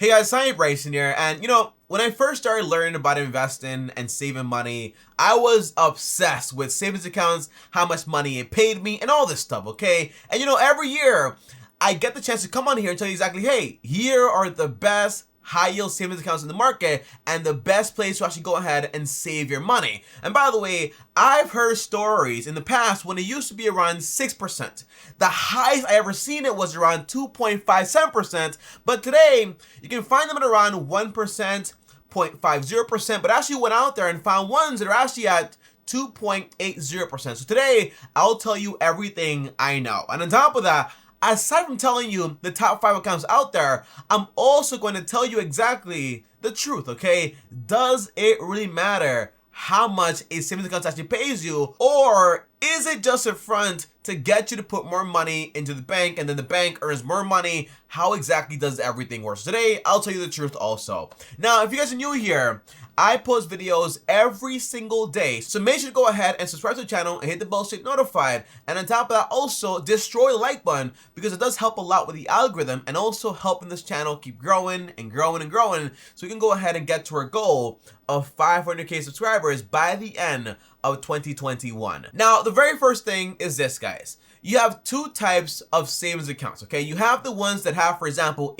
Hey guys, TommyBryson here, and when I first started learning about investing and saving money, I was obsessed with savings accounts, how much money it paid me, and all this stuff, okay? And every year, I get the chance to come on here and tell you exactly, hey, here are the best high-yield savings accounts in the market and the best place to actually go ahead and save your money. And by the way, I've heard stories in the past when it used to be around 6%. The highest I ever seen it was around 2.57%, but today you can find them at around 1%, 0.50%, but actually went out there and found ones that are actually at 2.80%. So today, I'll tell you everything I know. And on top of that, aside from telling you the top 5 accounts out there, I'm also going to tell you exactly the truth, okay? Does it really matter how much a savings account actually pays you, or is it just a front to get you to put more money into the bank and then the bank earns more money? How exactly does everything work? So today, I'll tell you the truth also. Now, if you guys are new here, I post videos every single day, so make sure to go ahead and subscribe to the channel and hit the bell so you're notified. And on top of that, also destroy the like button because it does help a lot with the algorithm and also helping this channel keep growing and growing and growing, so we can go ahead and get to our goal of 500k subscribers by the end of 2021. Now, the very first thing is this, guys. You have 2 types of savings accounts, okay? You have the ones that have, for example,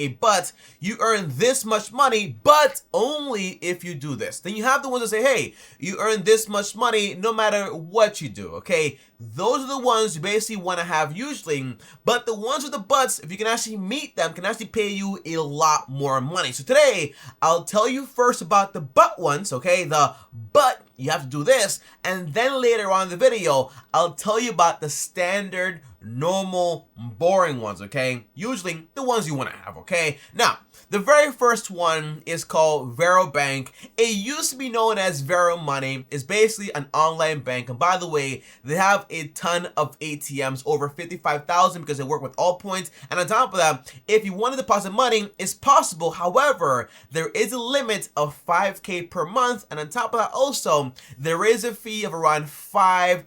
you earn this much money, but only if you do this. Then you have the ones that say, hey, you earn this much money no matter what you do, okay? Those are the ones you basically want to have usually, but the ones with the buts, if you can actually meet them, can actually pay you a lot more money. So today, I'll tell you first about the but ones, okay? But you have to do this, and then later on in the video, I'll tell you about the standard, normal, boring ones, okay? Usually, the ones you want to have, okay? Now, the very first one is called Vera Bank. It used to be known as Vera Money. It's basically an online bank, and by the way, they have a ton of ATMs, over 55,000, because they work with allpoint. And on top of that, if you want to deposit money, it's possible. However, there is a limit of 5k per month, and on top of that also, there is a fee of around $5,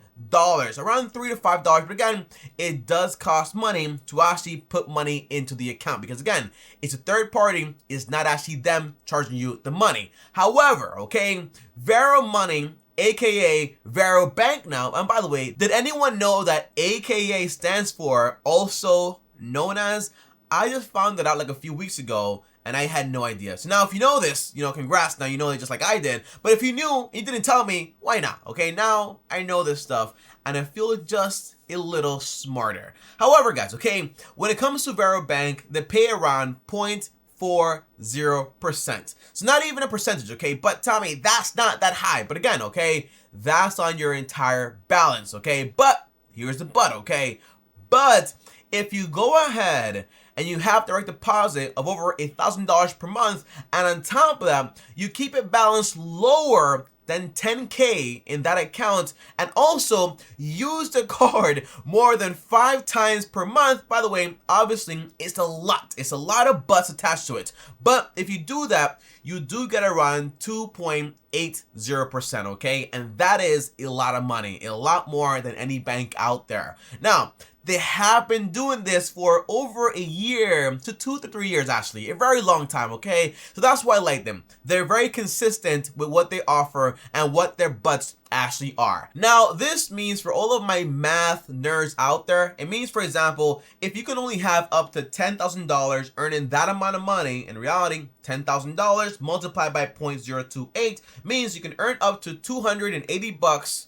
around $3 to $5, but again, it does cost money to actually put money into the account because again, it's a third party, it's not actually them charging you the money. However, okay, Vera Money, aka Vera Bank now, and by the way, did anyone know that AKA stands for also known as? I just found that out like a few weeks ago, and I had no idea. So now if you know this, congrats, now you know it just like I did. But if you knew, you didn't tell me, why not? Okay, now I know this stuff, and I feel just a little smarter. However, guys, okay, when it comes to Varo Bank, they pay around 0.40%. So not even a percentage, okay? But Tommy, that's not that high. But again, okay, that's on your entire balance, okay? But here's the but, okay? But if you go ahead and you have direct deposit of over $1,000 per month, and on top of that, you keep it balanced lower than 10k in that account, and also use the card more than 5 times per month. By the way, obviously, it's a lot of buts attached to it. But if you do that, you do get around 2.80%, okay? And that is a lot of money, a lot more than any bank out there. Now, they have been doing this for over a year to 2 to 3 years, actually. A very long time, okay? So that's why I like them. They're very consistent with what they offer and what their buts actually are. Now, this means for all of my math nerds out there, it means, for example, if you can only have up to $10,000 earning that amount of money, in reality, $10,000 multiplied by 0.028 means you can earn up to $280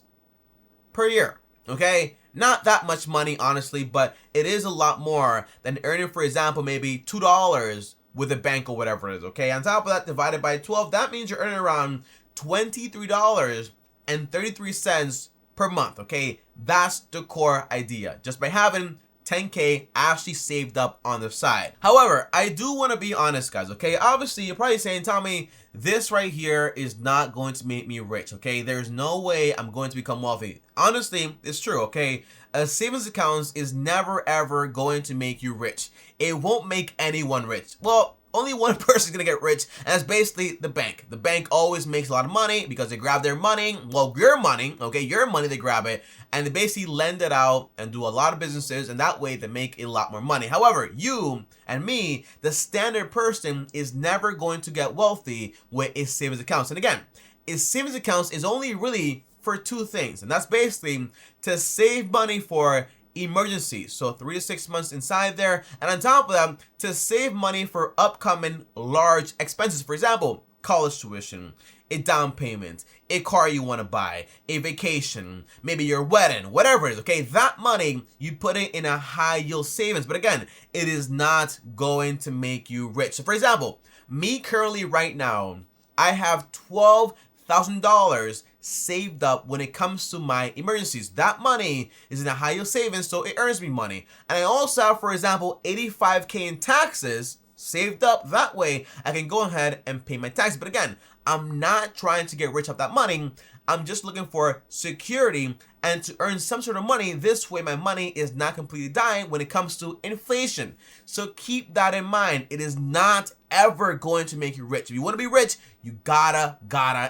per year, okay? Not that much money, honestly, but it is a lot more than earning, for example, maybe $2 with a bank or whatever it is, okay? On top of that, divided by 12, that means you're earning around $23.33 per month, okay? That's the core idea, just by having 10k actually saved up on the side. However, I do want to be honest, guys, okay? Obviously, you're probably saying, Tommy, this right here is not going to make me rich, okay? There's no way I'm going to become wealthy. Honestly, it's true, okay? A savings account is never ever going to make you rich. It won't make anyone rich. Well, only one person is gonna get rich, and that's basically the bank. The bank always makes a lot of money because they grab their money, well, your money, okay, your money, they grab it, and they basically lend it out and do a lot of businesses, and that way they make a lot more money. However, you and me, the standard person, is never going to get wealthy with a savings account. And again, a savings account is only really for two things, and that's basically to save money for emergencies, so 3 to 6 months inside there, and on top of that, to save money for upcoming large expenses. For example, college tuition, a down payment, a car you want to buy, a vacation, maybe your wedding, whatever it is, okay? That money, you put it in a high yield savings, but again, it is not going to make you rich. So for example, me currently right now, I have $12,000 saved up when it comes to my emergencies. That money is in a high yield savings, so it earns me money. And I also have, for example, $85K in taxes saved up. That way I can go ahead and pay my taxes. But again, I'm not trying to get rich off that money. I'm just looking for security and to earn some sort of money. This way my money is not completely dying when it comes to inflation. So keep that in mind. It is not ever going to make you rich. If you want to be rich, you gotta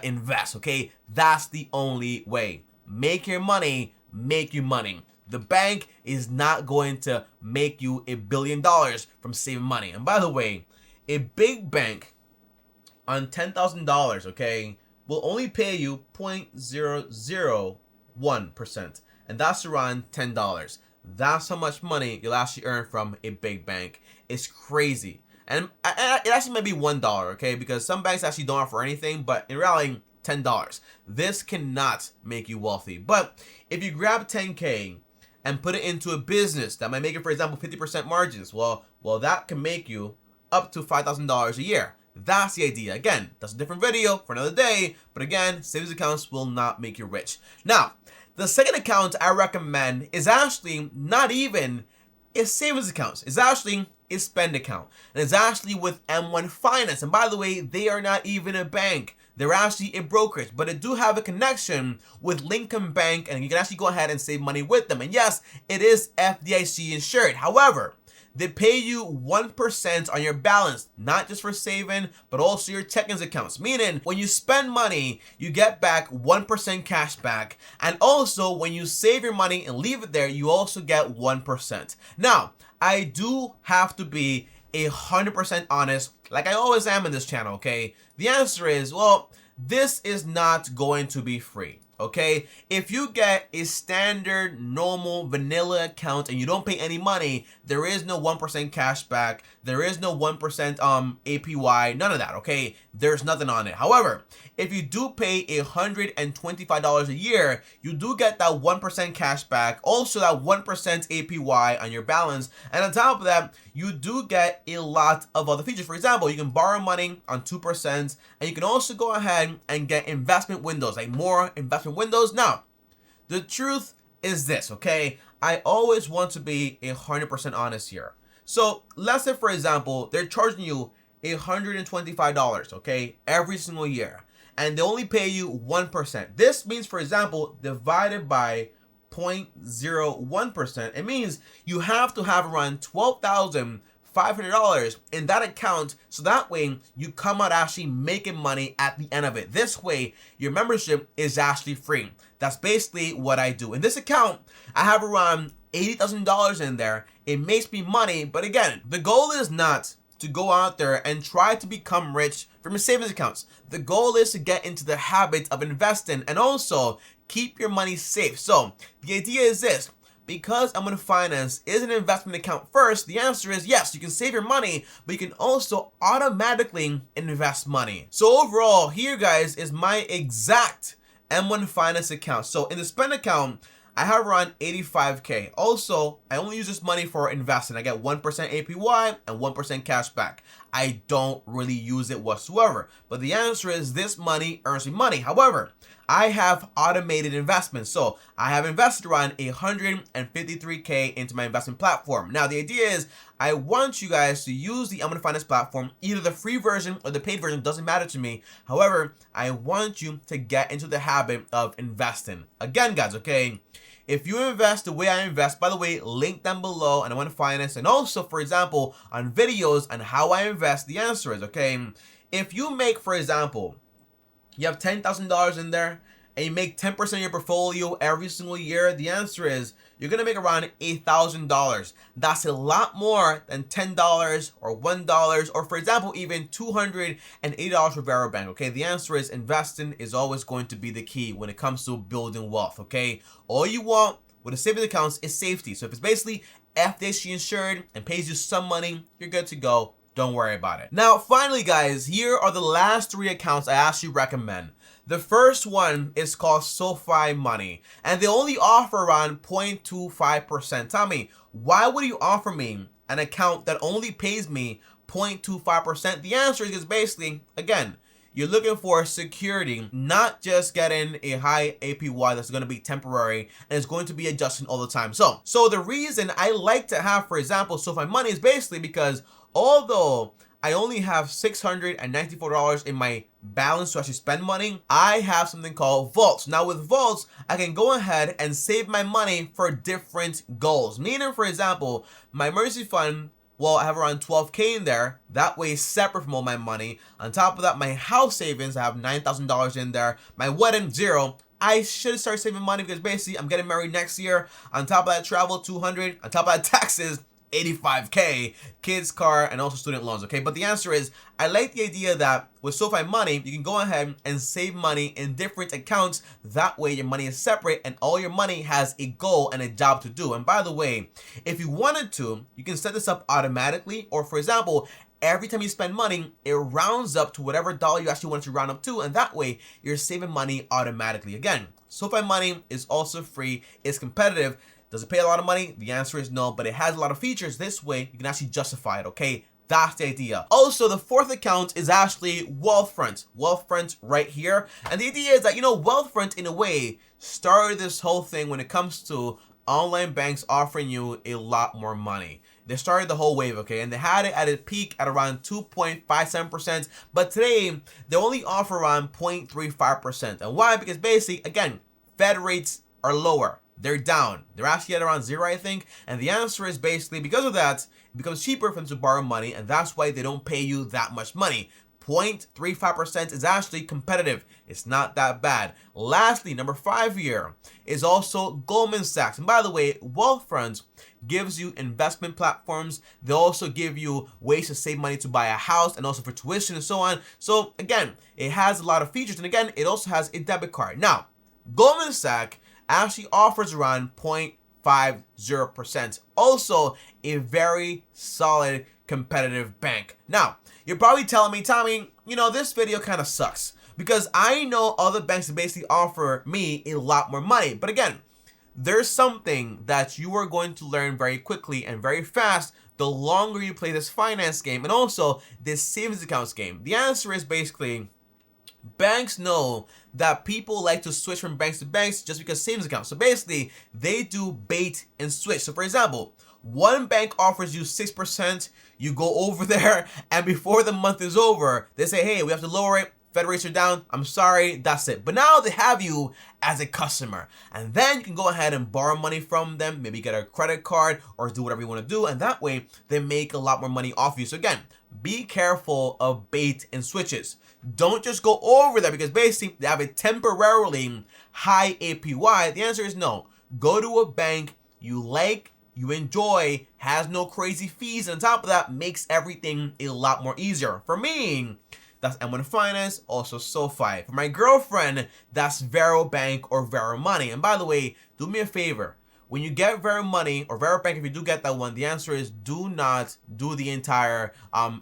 invest, okay? That's the only way. Make your money make you money. The bank is not going to make you $1 billion from saving money. And by the way, a big bank on $10,000, okay, will only pay you 0.001%, and that's around $10. That's how much money you'll actually earn from a big bank. It's crazy. And it actually might be $1, okay, because some banks actually don't offer anything, but in reality, $10. This cannot make you wealthy. But if you grab 10K and put it into a business that might make it, for example, 50% margins, well, that can make you up to $5,000 a year. That's the idea. Again, that's a different video for another day, but again, savings accounts will not make you rich. Now, the second account I recommend is actually not even a savings account. It's actually a spend account, and it's actually with M1 Finance. And by the way, they are not even a bank. They're actually a brokerage, but they do have a connection with Lincoln Bank, and you can actually go ahead and save money with them. And yes, it is FDIC insured. However, they pay you 1% on your balance, not just for saving, but also your checkings accounts. Meaning, when you spend money, you get back 1% cash back. And also, when you save your money and leave it there, you also get 1%. Now, I do have to be 100% honest, like I always am in this channel, okay? The answer is, well, this is not going to be free. Okay, if you get a standard, normal, vanilla account and you don't pay any money, there is no 1% cash back, there is no 1% APY, none of that, okay? There's nothing on it. However, if you do pay $125 a year, you do get that 1% cash back, also that 1% APY on your balance, and on top of that, you do get a lot of other features. For example, you can borrow money on 2%, and you can also go ahead and get investment windows, like more investment windows. Now, the truth is this, okay? I always want to be 100% honest here. So let's say, for example, they're charging you $125, okay, every single year, and they only pay you 1%. This means, for example, divided by 0.01%, it means you have to have around $12,500 in that account, so that way you come out actually making money at the end of it. This way, your membership is actually free. That's basically what I do. In this account, I have around $80,000 in there. It makes me money, but again, the goal is not to go out there and try to become rich from your savings accounts. The goal is to get into the habit of investing and also keep your money safe. So the idea is this: because I'm going to finance is an investment account first, the answer is yes, you can save your money, but you can also automatically invest money. So overall, here guys is my exact M1 Finance account. So in the spend account, I have around 85K. Also, I only use this money for investing. I get 1% APY and 1% cash back. I don't really use it whatsoever. But the answer is this money earns me money. However, I have automated investments. So I have invested around 153K into my investment platform. Now, the idea is I want you guys to use the M1 Finance platform, either the free version or the paid version, doesn't matter to me. However, I want you to get into the habit of investing. Again, guys, okay? if you invest the way I invest, by the way, link down below, and I want to finance, and also, for example, on videos on how I invest, the answer is, okay, if you make, for example, you have $10,000 in there, and you make 10% of your portfolio every single year, the answer is you're gonna make around $8,000. That's a lot more than $10 or $1, or for example, even $280 for Vera Bank. Okay, the answer is investing is always going to be the key when it comes to building wealth. Okay, all you want with a savings accounts is safety. So if it's basically FDIC insured and pays you some money, you're good to go. Don't worry about it. Now, finally, guys, here are the last 3 accounts I actually recommend. The first one is called SoFi Money, and they only offer around 0.25%. Tommy, why would you offer me an account that only pays me 0.25%? The answer is because basically, again, you're looking for security, not just getting a high APY that's going to be temporary and it's going to be adjusting all the time. So the reason I like to have, for example, SoFi Money is basically because although I only have $694 in my balance to actually spend money, I have something called vaults. Now with vaults, I can go ahead and save my money for different goals. Meaning, for example, my emergency fund, well, I have around 12K in there. That way it's separate from all my money. On top of that, my house savings, I have $9,000 in there. My wedding, 0. I should start saving money because basically I'm getting married next year. On top of that, travel, 200. On top of that, taxes, 85K, kids, car, and also student loans. Okay, but the answer is I like the idea that with SoFi Money you can go ahead and save money in different accounts. That way your money is separate and all your money has a goal and a job to do. And by the way, if you wanted to, you can set this up automatically, or for example, every time you spend money, it rounds up to whatever dollar you actually want to round up to, and that way you're saving money automatically. Again, SoFi Money is also free, it's competitive. Does it pay a lot of money? The answer is no, but it has a lot of features. This way, you can actually justify it, okay? That's the idea. Also, the fourth account is actually Wealthfront. Wealthfront right here. And the idea is that, you know, Wealthfront, in a way, started this whole thing when it comes to online banks offering you a lot more money. They started the whole wave, okay? And they had it at a peak at around 2.57%. But today, they only offer around 0.35%. And why? Because basically, again, Fed rates are lower. They're down. They're actually at around 0, I think. And the answer is basically because of that, it becomes cheaper for them to borrow money, and that's why they don't pay you that much money. 0.35% is actually competitive. It's not that bad. Lastly, number 5 here is also Goldman Sachs. And by the way, Wealthfront gives you investment platforms. They also give you ways to save money to buy a house and also for tuition and so on. So again, it has a lot of features. And again, it also has a debit card. Now, Goldman Sachs actually offers around 0.50%. Also, a very solid competitive bank. Now, you're probably telling me, Tommy, you know, this video kind of sucks because I know other banks that basically offer me a lot more money. But again, there's something that you are going to learn very quickly and very fast the longer you play this finance game and also this savings accounts game. The answer is basically banks know that people like to switch from banks to banks just because savings accounts. So basically, they do bait and switch. So for example, one bank offers you 6%, you go over there, and before the month is over, they say, hey, we have to lower it. Fed rates are down. I'm sorry, that's it. But now they have you as a customer. And then you can go ahead and borrow money from them, maybe get a credit card or do whatever you want to do. And that way, they make a lot more money off you. So again, be careful of bait and switches. Don't just go over there because basically they have a temporarily high APY. The answer is no. Go to a bank you like, you enjoy, has no crazy fees, and on top of that, makes everything a lot more easier. For me, that's M1 Finance, also SoFi. For my girlfriend, that's Vera Bank or Vera Money. And by the way, do me a favor. When you get Vera Money or Vera Bank, if you do get that one, the answer is do not do the entire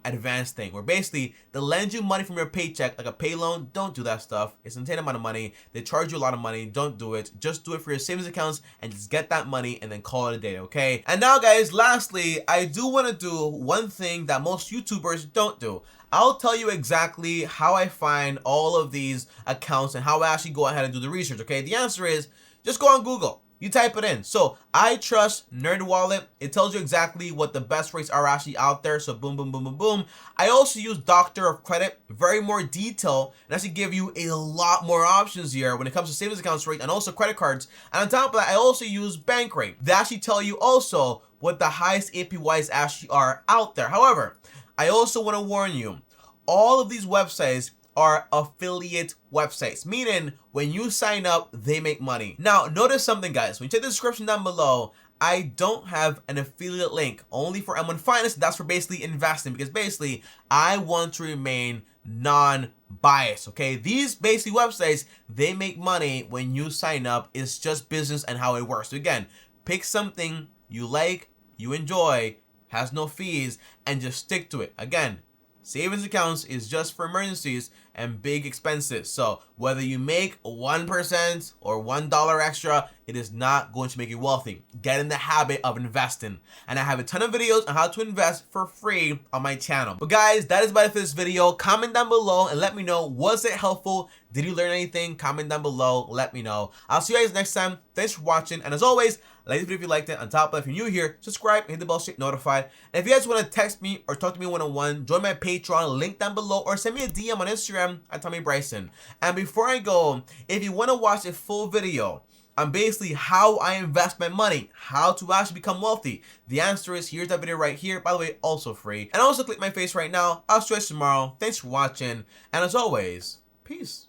advance thing. Where basically, they lend you money from your paycheck, like a pay loan. Don't do that stuff. It's an insane amount of money. They charge you a lot of money. Don't do it. Just do it for your savings accounts and just get that money and then call it a day, okay? And now, guys, lastly, I do want to do one thing that most YouTubers don't do. I'll tell you exactly how I find all of these accounts and how I actually go ahead and do the research, okay? The answer is just go on Google. You type it in. So I trust NerdWallet. It tells you exactly what the best rates are actually out there. So boom, boom, boom, boom, boom. I also use Doctor of Credit, very more detail, and actually give you a lot more options here when it comes to savings accounts rate and also credit cards. And on top of that, I also use Bankrate. They actually tell you also what the highest APYs actually are out there. However, I also want to warn you, all of these websites are affiliate websites, meaning when you sign up, they make money. Now, notice something, guys. When you check the description down below, I don't have an affiliate link only for M1 Finance. That's for basically investing, because basically I want to remain non-biased. Okay, these basically websites, they make money when you sign up. It's just business and how it works. So again, pick something you like, you enjoy, has no fees, and just stick to it. Again, savings accounts is just for emergencies and big expenses. So whether you make 1% or $1 extra, it is not going to make you wealthy. Get in the habit of investing. And I have a ton of videos on how to invest for free on my channel. But guys, that is about it for this video. Comment down below and let me know, was it helpful? Did you learn anything? Comment down below, let me know. I'll see you guys next time. Thanks for watching. And as always, like this video if you liked it. On top of that, if you're new here, subscribe and hit the bell to get notified. And if you guys want to text me or talk to me one-on-one, join my Patreon, link down below, or send me a DM on Instagram at TommyBryson. And before I go, if you want to watch a full video on basically how I invest my money, how to actually become wealthy, the answer is here's that video right here. By the way, also free. And also click my face right now. I'll see you guys tomorrow. Thanks for watching. And as always, peace.